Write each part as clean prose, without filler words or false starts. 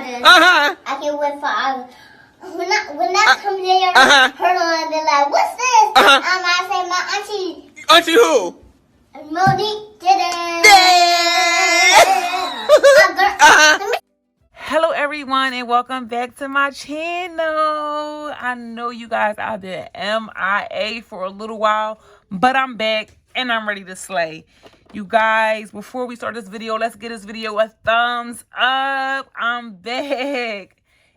grandmother. I can wait for hours. When I come there, her on, they're like, what's this? I say, my auntie. Auntie who? Monique did it. Hello everyone and welcome back to my channel. I know you guys I've been MIA for a little while, but I'm back and I'm ready to slay. You guys, before we start this video, let's give this video a thumbs up. I'm back.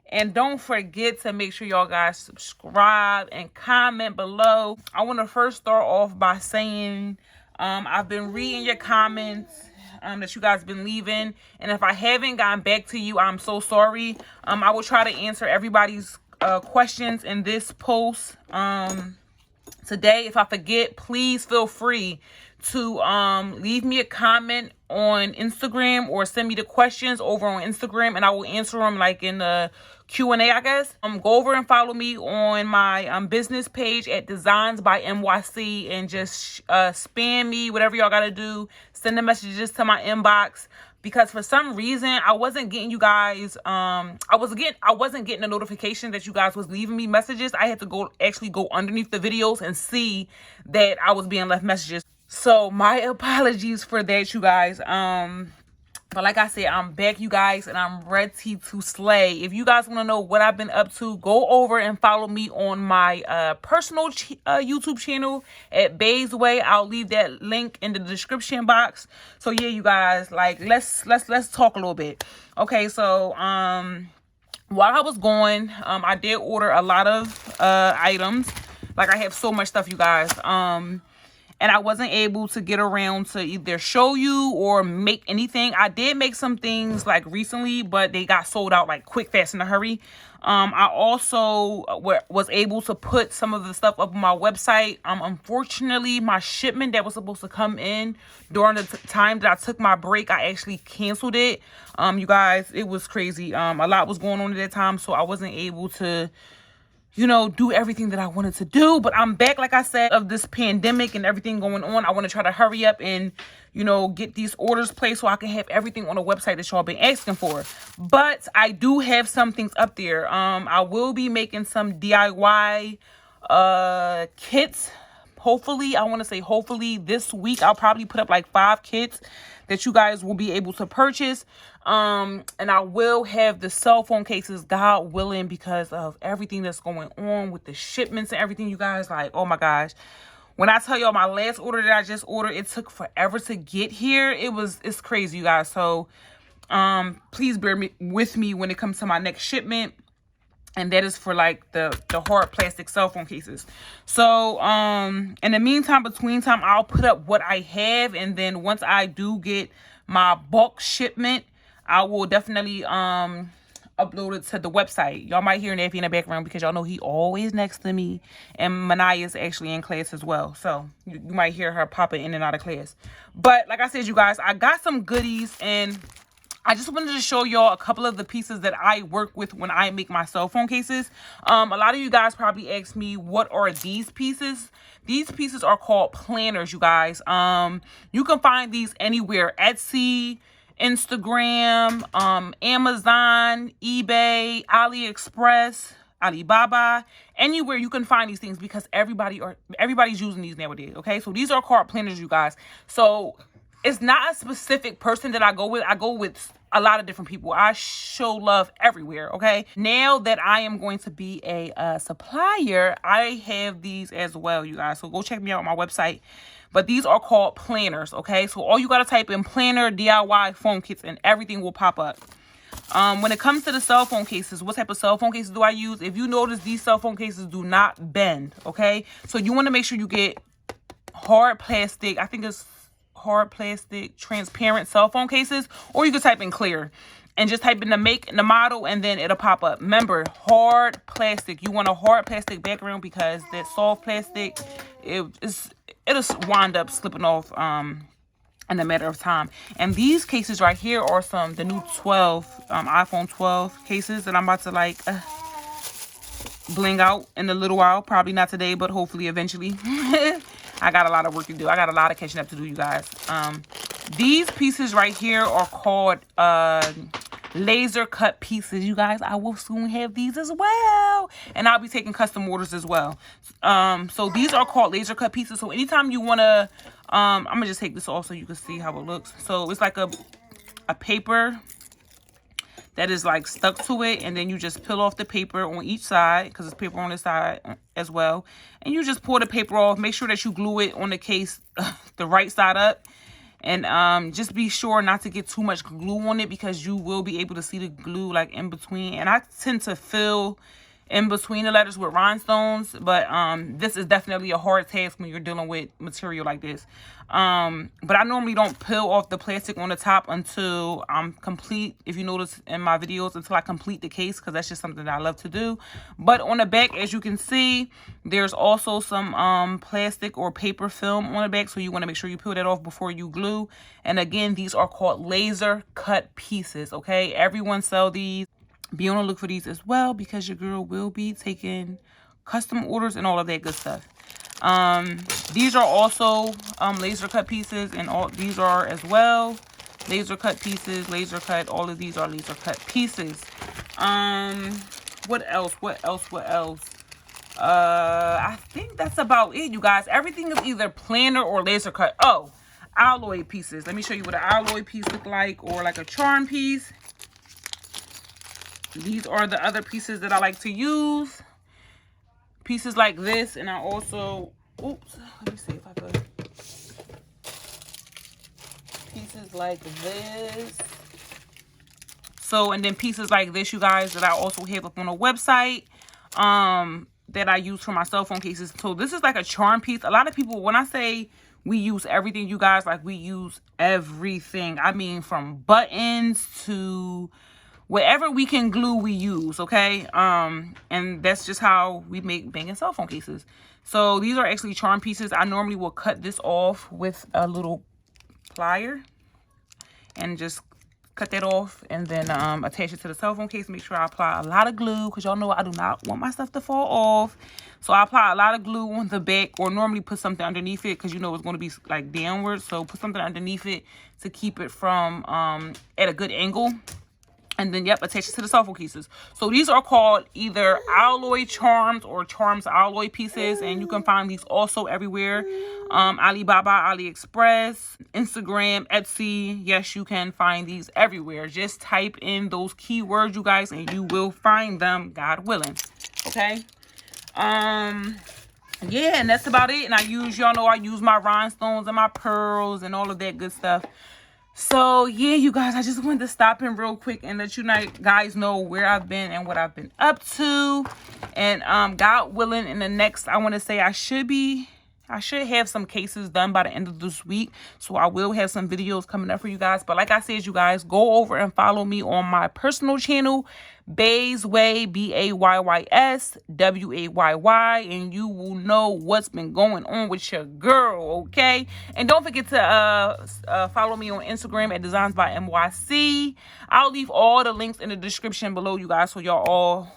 And don't forget to make sure y'all guys subscribe and comment below. I want to first start off by saying I've been reading your comments that you guys been leaving, and if I haven't gotten back to you, I'm so sorry. I will try to answer everybody's questions in this post today. If I forget, please feel free to leave me a comment on Instagram or send me the questions over on Instagram, and I will answer them like in the Q&A, I guess. Go over and follow me on my business page at Designs by NYC, and just spam me, whatever y'all gotta do. Send the messages to my inbox, because for some reason I wasn't getting you guys I wasn't getting a notification that you guys was leaving me messages. I had to actually go underneath the videos and see that I was being left messages. So my apologies for that, you guys. But like I said, I'm back, you guys, and I'm ready to slay. If you guys want to know what I've been up to, go over and follow me on my personal YouTube channel at Bae's Way. I'll leave that link in the description box. So yeah, you guys, like let's talk a little bit. Okay, so while I was gone, I did order a lot of items. Like, I have so much stuff, you guys. And I wasn't able to get around to either show you or make anything. I did make some things like recently, but they got sold out like quick, fast, in a hurry. I also was able to put some of the stuff up on my website. Unfortunately, my shipment that was supposed to come in during the time that I took my break, I actually canceled it. You guys, it was crazy. A lot was going on at that time, so I wasn't able to, you know, do everything that I wanted to do. But I'm back, like I said, of this pandemic and everything going on. I want to try to hurry up and, you know, get these orders placed so I can have everything on the website that y'all been asking for. But I do have some things up there. I will be making some DIY kits. Hopefully, I want to say hopefully this week I'll probably put up like 5 kits that you guys will be able to purchase. And I will have the cell phone cases, God willing, because of everything that's going on with the shipments and everything, you guys. Like, oh my gosh. When I tell y'all my last order that I just ordered, it took forever to get here. It's crazy, you guys. So please bear with me when it comes to my next shipment. And that is for like the hard plastic cell phone cases. So in the meantime, between time, I'll put up what I have, and then once I do get my bulk shipment, I will definitely upload it to the website. Y'all might hear Nappy in the background because y'all know he always next to me, and Manaya is actually in class as well. So you might hear her popping in and out of class. But like I said, you guys, I got some goodies, and I just wanted to show y'all a couple of the pieces that I work with when I make my cell phone cases. A lot of you guys probably asked me, what are these pieces? These pieces are called planners, you guys. You can find these anywhere: Etsy, Instagram, Amazon, eBay, AliExpress, Alibaba, anywhere you can find these things, because everybody's using these nowadays. Okay, so these are called planners, you guys. So it's not a specific person that I go with. I go with a lot of different people. I show love everywhere, okay? Now that I am going to be a supplier, I have these as well, you guys. So go check me out on my website. But these are called planners, okay? So all you got to type in planner, DIY, phone kits, and everything will pop up. When it comes to the cell phone cases, what type of cell phone cases do I use? If you notice, these cell phone cases do not bend, okay? So you want to make sure you get hard plastic. I think it's hard plastic transparent cell phone cases, or you can type in clear and just type in the make and the model, and then it'll pop up. Remember, hard plastic. You want a hard plastic background, because that soft plastic, it'll wind up slipping off in a matter of time. And these cases right here are the new 12 iPhone 12 cases that I'm about to like bling out in a little while. Probably not today, but hopefully eventually. I got a lot of work to do. I got a lot of catching up to do, you guys. These pieces right here are called laser cut pieces. You guys, I will soon have these as well, and I'll be taking custom orders as well. So these are called laser cut pieces. So anytime you want to, I'm gonna just take this off so you can see how it looks. So it's like a paper that is like stuck to it, and then you just peel off the paper on each side, because it's paper on the side as well, and you just pull the paper off. Make sure that you glue it on the case the right side up, and just be sure not to get too much glue on it, because you will be able to see the glue like in between. And I tend to fill in between the letters with rhinestones, but this is definitely a hard task when you're dealing with material like this. But I normally don't peel off the plastic on the top until I'm complete, if you notice in my videos, until I complete the case, because that's just something that I love to do. But on the back, as you can see, there's also some plastic or paper film on the back, so you want to make sure you peel that off before you glue. And again, these are called laser cut pieces, okay? Everyone sell these. Be on the look for these as well, because your girl will be taking custom orders and all of that good stuff. These are also laser cut pieces, and all these are as well laser cut pieces, laser cut. All of these are laser cut pieces. What else? I think that's about it, you guys. Everything is either planer or laser cut. Oh, alloy pieces. Let me show you what an alloy piece look like, or like a charm piece. These are the other pieces that I like to use. Pieces like this, and I also, oops, let me see if I could. Pieces like this. So, and then pieces like this, you guys, that I also have up on a website, that I use for my cell phone cases. So this is like a charm piece. A lot of people, when I say we use everything, you guys, like we use everything. I mean, from buttons to whatever we can glue, we use, okay? And that's just how we make banging cell phone cases. So these are actually charm pieces. I normally will cut this off with a little plier and just cut that off, and then attach it to the cell phone case. Make sure I apply a lot of glue, because y'all know I do not want my stuff to fall off. So I apply a lot of glue on the back, or normally put something underneath it, because you know it's going to be like downward. So put something underneath it to keep it from at a good angle. And then, yep, attach it to the cell phone cases. So these are called either alloy charms or charms alloy pieces. And you can find these also everywhere. Alibaba, AliExpress, Instagram, Etsy. Yes, you can find these everywhere. Just type in those keywords, you guys, and you will find them, God willing. Okay? Yeah, and that's about it. And y'all know I use my rhinestones and my pearls and all of that good stuff. So, yeah, you guys, I just wanted to stop in real quick and let you guys know where I've been and what I've been up to. And God willing, in the next, I want to say I should have some cases done by the end of this week. So I will have some videos coming up for you guys. But like I said, you guys, go over and follow me on my personal channel, Bay's Way, BAYYS WAYY, and you will know what's been going on with your girl, okay? And don't forget to follow me on Instagram at Designs by MYC. I'll leave all the links in the description below, you guys, so y'all all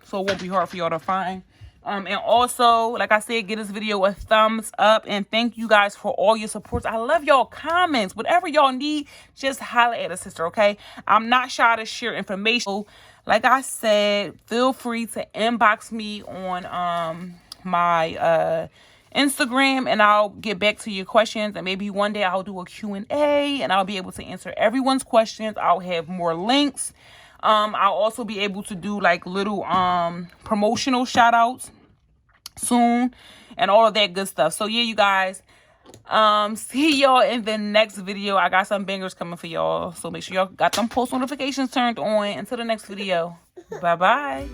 so it won't be hard for y'all to find. And also, like I said, give this video a thumbs up, and thank you guys for all your support. I love y'all comments. Whatever y'all need, just holler at a sister, okay? I'm not shy to share information. Like I said, feel free to inbox me on my Instagram, and I'll get back to your questions. And maybe one day I'll do a Q&A, and I'll be able to answer everyone's questions. I'll have more links. I'll also be able to do like little promotional shout outs soon and all of that good stuff. So yeah, you guys, see y'all in the next video. I got some bangers coming for y'all, so make sure y'all got them post notifications turned on. Until the next video, bye bye.